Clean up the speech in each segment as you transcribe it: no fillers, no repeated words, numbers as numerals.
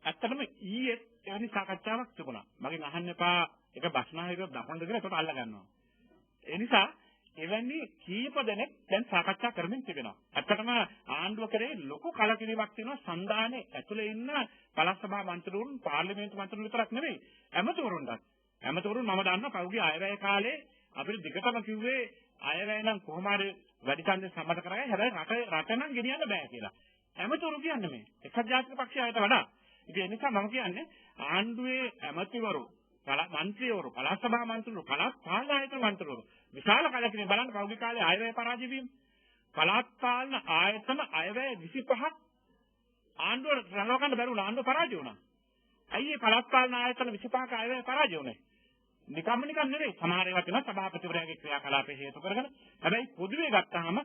ඇත්තටම ඊයේ එවැනි සාකච්ඡාවක් තිබුණා. මගෙන් අහන්න එපා එක බස්නාහිර දකුණට කියලා ඒකට අල්ල ගන්නවා. ඒ නිසා එවැනි කීප දෙනෙක් දැන් සාකච්ඡා කරමින් තිබෙනවා. ඇත්තටම ආණ්ඩුව කරේ ලොකු කලකිරීමක් තියෙනවා සංධානයේ ඇතුලේ ඉන්න පළාත් සභා මන්ත්‍රීවරුන් පාර්ලිමේන්තු මන්ත්‍රීවරු විතරක් නෙවෙයි ඇමතිවරුන්ටත්. ඇමතිවරුන් මම දන්නවා පහුගිය අයවැය කාලේ අපිට දිගටම කිව්වේ අයවැය නම් කොහොම හරි වැඩි ඡන්දෙ සම්මත කරගන්න. හැබැයි රට නම් ගෙනියන්න බෑ කියලා. ඇමතිවරු කියන්නේ මේ එක්සත් ජාතික පක්ෂයට වඩා. ඉතින් ඒ නිසා මම කියන්නේ ආණ්ඩුවේ ඇමතිවරු මන්ත්‍රීවරු පළාත් සභා මන්ත්‍රීවරු පළාත් පාලන ආයතන මන්ත්‍රීවරු විශාල කලකිරීම බලන්න පෞද්ගලික කාලේ අයවැය පරාජය වීම පළාත් පාලන ආයතන අයවැය 25ක් ආණ්ඩුවට රඳව ගන්න බැරි වුණා ආණ්ඩුව පරාජය වුණා. ඇයි මේ පළාත් පාලන ආයතන 25ක අයවැය පරාජය වුනේ? නිකම්ම නෙවෙයි සමහර ඒවා තියෙනවා සභාපතිවරයාගේ ක්‍රියාකලාපේ හේතු කරගෙන. හැබැයි පොදුවේ ගත්තාම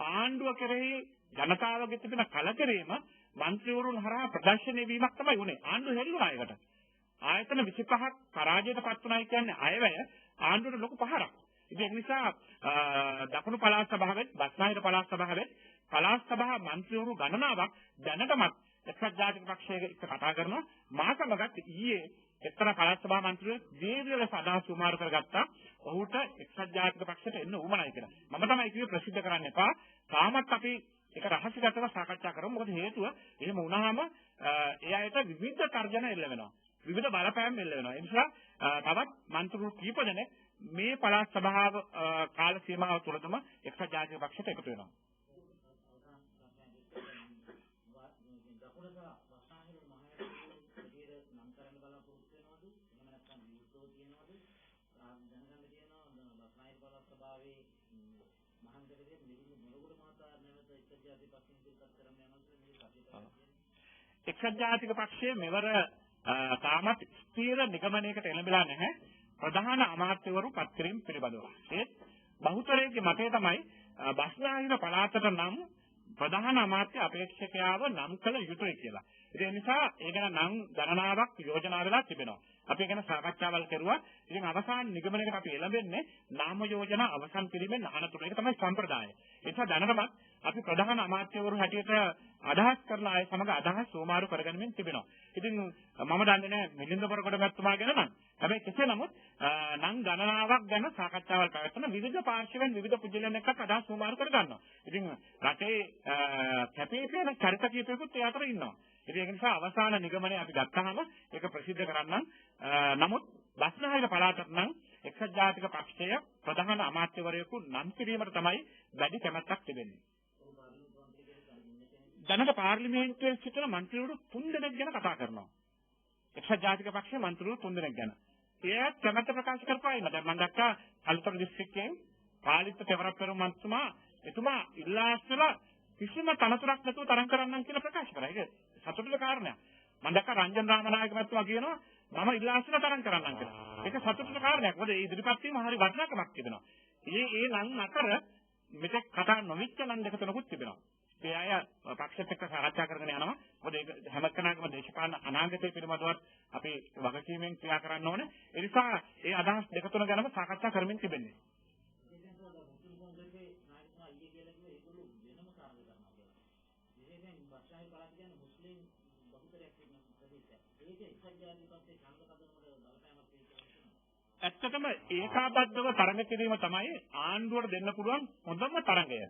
ආණ්ඩුව කෙරෙහි ජනතාවගේ තිබෙන කලකිරීම මන්ත්‍රීවරුන් හරහා ප්‍රදර්ශනය වීමක් තමයි උනේ. ආණ්ඩුව හෙල්ලුණා ඒකට. ආයතන 25ක් පරාජයට පත් වුණා කියන්නේ අයවැය ආණ්ඩුවට ලොකු පහරක්. ඉතින් ඒ නිසා දකුණු පළාත් සභාවෙත් බස්නාහිර පළාත් සභාවෙත් පළාත් සභා මන්ත්‍රීවරු ගණනාවක් දැනටමත් එක්සත් ජාතික පක්ෂයේ එක්ක කතා කරනවා. මා සමගත් ඊයේ එක්තරා පළාත් සභා මන්ත්‍රීවරු දීර්ඝ ලෙස අදහස් සුමාරු කරගත්තා. ඔහුට එක්සත් ජාතික පක්ෂයට එන්න උවමනයි කියලා. මම තමයි කිව්වේ ප්‍රසිද්ධ කරන්න එපා. තාමත් අපි ඒක රහසිගතව සාකච්ඡා කරමු. මොකද හේතුව එහෙම වුණාම ඒ අයට විවිධ තර්ජන එල්ල වෙනවා. විවිධ බලපෑම් එල්ල වෙනවා. ඒ නිසා තවත් මන්ත්‍රීවරු කීප දෙනෙක් මේ පළාත් සභාව කාල සීමාව තුළදම එක්සත් ජාතික පක්ෂයට එකතු වෙනවා. එක්සත් ජාතික පක්ෂයේ මෙවර තාමත් ස්ථීර නිගමනයකට එළඹලා නැහැ. ප්‍රධාන අමාත්‍යවරු පත් කිරීම පිළිබඳව. ඒත් බහුතරයේ මතය තමයි බස්නාහිර පළාතට නම් ප්‍රධාන අමාත්‍ය අපේක්ෂකයාව නම් කළ යුතුයි කියලා. ඒ නිසා ඒ ගැන නම් ගණනාවක් යෝජනා වෙලා තිබෙනවා. අපි ඒ ගැන සාකච්ඡාවල් කරුවා. ඉතින් අවසාන නිගමනයකට අපි එළඹෙන්නේ නාම යෝජනා අවසන් කිරීමෙන් අනතුරු. ඒක තමයි සම්ප්‍රදාය. ඒ නිසා දැනටමත් අපි ප්‍රධාන අමාත්‍යවරු හැටියට අදහස් කරන අය සමග අදහස් සෝමාරු කරගනිමින් තිබෙනවා. ඉතින් මම දන්නේ නැහැ මිලින්ද පොරකොට මැතිතුමා ගැන නම්. හැබැයි කෙසේ නමුත් නම් ගණනාවක් ගැන සාකච්ඡාවල් පැවැත්වන විවිධ පාර්ශවයන් විවිධ පුජ්‍යලයන් එක්ක අදහස් සෝමාරු කරගන්නවා. ඉතින් රටේ කැපී පෙනෙන චරිත කීපයකුත් ඒ අතර ඉන්නවා. ඉතින් ඒක නිසා අවසාන නිගමනය අපි ගත්තාම ඒක ප්‍රසිද්ධ කරන්න. නමුත් බස්නාහිර පළාතට නම් එක්සත් ජාතික පක්ෂය ප්‍රධාන අමාත්‍යවරයෙකු නම් කිරීමට තමයි වැඩි කැමැත්තක් තිබෙන්නේ. දැනට පාර්ලිමේන්තුවේ සිටින මන්ත්‍රීවරු 3 දෙනෙක් ගැන කතා කරනවා. එක්සත් ජාතික පක්ෂයේ මන්ත්‍රීවරු 3 දෙනෙක් ගැන. ඒ කැමැත්ත ප්‍රකාශ කරපුවා ඉන්න. දැන් මම දැක්කා අලුතර දිස්ත්‍රික්කයෙන් පාලිත තෙවරප්පරු මන්ත්‍රීතුමා එතුමා ඉල්ලාස්වල කිසිම තනතුරක් නැතුව තරම් කරන්නම් කියලා ප්‍රකාශ කරා. ඒක සතුටුට කාරණයක්. මම දැක්කා රංජන් රාමනායක මහත්මයා කියනවා මම ඉල්ලාස්වල තරම් කරන්නම් කියලා. ඒක සතුටුට කාරණයක්. මොකද මේ ඉදිරිපත් වීම හරි වටිනාකමක් තිබෙනවා. ඒ නම් අතර මෙතෙක් කතා නොවිච්ච නම් දෙක තුනකුත් තිබෙනවා. ඒ අය පක්ෂත් එක්ක සාකච්ඡා කරගෙන යනවා. මොකද ඒක හැම කෙනාගේම දේශපාලන අනාගතය පිළිබඳවත් අපි වගකීමෙන් ක්‍රියා කරන්න ඕනේ. ඒ නිසා ඒ අදහස් දෙක තුන ගැනම සාකච්ඡා කරමින් තිබෙන්නේ. ඇත්තටම ඒකාබද්ධව තරඟ කිරීම තමයි ආණ්ඩුවට දෙන්න පුළුවන් හොඳම තරඟය.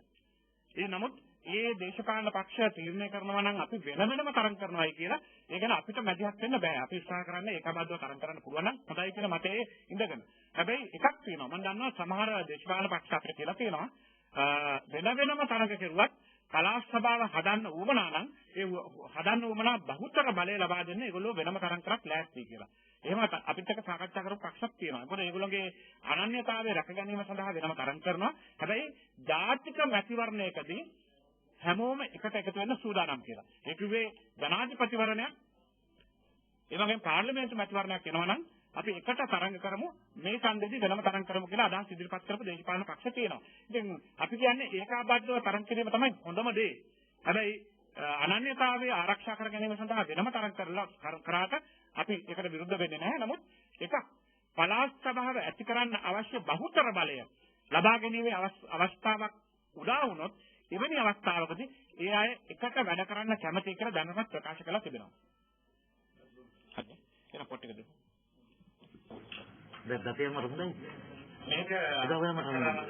ඒ නමුත් ඒ දේශපාලන පක්ෂ තීරණය කරනවා නම් අපි වෙනම තරඟ කරනවායි කියලා ඒ ගැන අපිට මැදිහත් වෙන්න බෑ. අපි උත්සාහ කරන්නේ ඒකාබද්ධව තරඟ කරන්න පුළුවන් නම් හොඳයි කියන මතයේ ඉඳගෙන. හැබැයි එකක් තියෙනවා. මම දන්නවා සමහර දේශපාලන පක්ෂ අපිට කියලා තියෙනවා වෙනම තරඟ කෙරුවත් පළාත් සභාව හදන්න උවමනා නම් ඒ හදන්න උවමනා බහුතර බලය ලබා දෙන්න ඒගොල්ලෝ වෙනම තරඟ කරක් ලෑස්ති කියලා. එහෙම අපිට එක සාකච්ඡා කරපු පක්ෂක් තියෙනවා. මොකද ඒගොල්ලෝගේ අනන්‍යතාවය රැක ගැනීම සඳහා වෙනම තරඟ කරනවා. හැබැයි ජාතික මැතිවරණයකදී හැමෝම එකට එකතු වෙන්න සූදානම් කියලා. ඒ කිව්වේ ජනාධිපතිවරණයක් ඒ වගේම පාර්ලිමේන්තු මැතිවරණයක් වෙනවා නම් අපි එකට තරඟ කරමු මේ ඡන්දෙදි වෙනම තරඟ කරමු කියලා අදහස් ඉදිරිපත් කරපු දේශපාලන පක්ෂ තියෙනවා. ඉතින් අපි කියන්නේ ඒකාබද්ධව තරඟ කිරීම තමයි හොඳම දේ. හැබැයි අනන්‍යතාවය ආරක්ෂා කර ගැනීම සඳහා වෙනම තරඟ කරාට අපි ඒකට විරුද්ධ වෙන්නේ නැහැ. නමුත් එකක් පළාත් සභාව ඇති කරන්න අවශ්‍ය බහුතර බලය ලබා ගැනීමේ අවස්ථාවක් උදා වුණොත් එවැනි අවස්ථාවකදී ඒ අය එක්ක වැඩ කරන්න කැමති කියලා දැනගත් ප්‍රකාශ කළා තිබෙනවා. හරි. එන පොට් එක දෙන්න. දැන් දතියම හොඳයි. මේක ඉතින් ඔයම